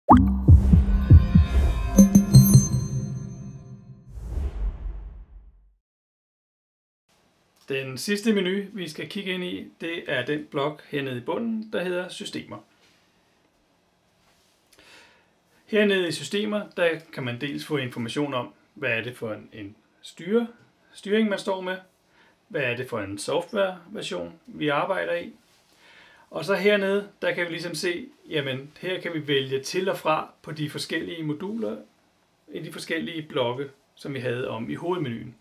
Den sidste menu, vi skal kigge ind i, det er den blok hernede i bunden, der hedder Systemer. Hernede i Systemer, der kan man dels få information om, hvad er det for en styring, man står med, hvad er det for en softwareversion, vi arbejder i. Og så hernede, der kan vi ligesom se, jamen her kan vi vælge til og fra på de forskellige moduler i de forskellige blokke, som vi havde om i hovedmenuen.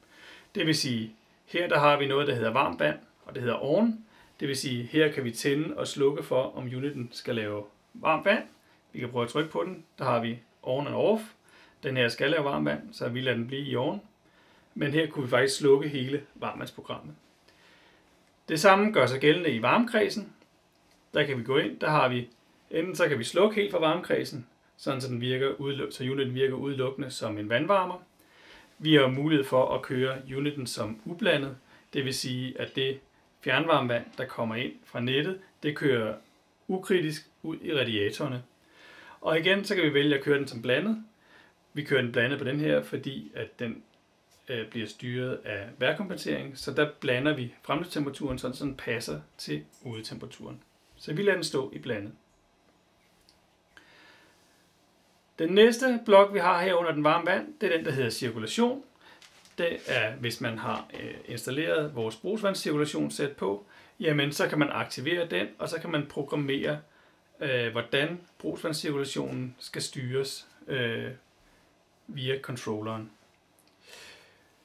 Det vil sige, her der har vi noget, der hedder varmt vand, og det hedder on. Det vil sige, her kan vi tænde og slukke for, om uniten skal lave varmt vand. Vi kan prøve at trykke på den. Der har vi on and off. Den her skal lave varmt vand, så vi lader den blive i on. Men her kunne vi faktisk slukke hele varmvandsprogrammet. Det samme gør sig gældende i varmekredsen. Der kan vi gå ind, der har vi, enten så kan vi slukke helt fra varmekredsen, sådan så uniten virker udelukkende som en vandvarmer. Vi har mulighed for at køre uniten som ublandet, det vil sige, at det fjernvarmevand, der kommer ind fra nettet, det kører ukritisk ud i radiatorerne. Og igen, så kan vi vælge at køre den som blandet. Vi kører den blandet på den her, fordi at den bliver styret af vejrkompensering, så der blander vi fremløbstemperaturen, sådan så den passer til udetemperaturen. Så vi lader den stå i blandet. Den næste blok, vi har her under den varme vand, det er den, der hedder cirkulation. Det er, hvis man har installeret vores brugsvandscirkulationssæt på, jamen så kan man aktivere den, og så kan man programmere, hvordan brugsvandscirkulationen skal styres via controlleren.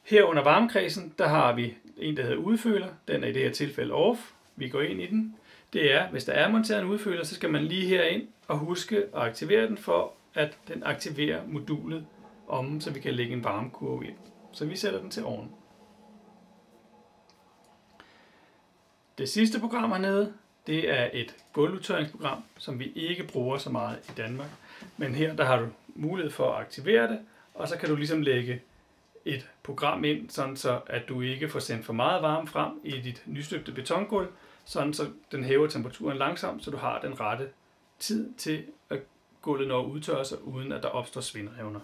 Her under varmekredsen, der har vi en, der hedder udføler. Den er i det her tilfælde off. Vi går ind i den. Det er, hvis der er monteret en udføler, så skal man lige herind og huske at aktivere den, for at den aktiverer modulet om, så vi kan lægge en varmekurve ind. Så vi sætter den til on. Det sidste program hernede, det er et gulvudtørringsprogram, som vi ikke bruger så meget i Danmark. Men her der har du mulighed for at aktivere det, og så kan du ligesom lægge et program ind, sådan så at du ikke får sendt for meget varme frem i dit nystøbte betongulv, sådan så den hæver temperaturen langsomt, så du har den rette tid til at gulvet når at udtørre sig, uden at der opstår svindrevner.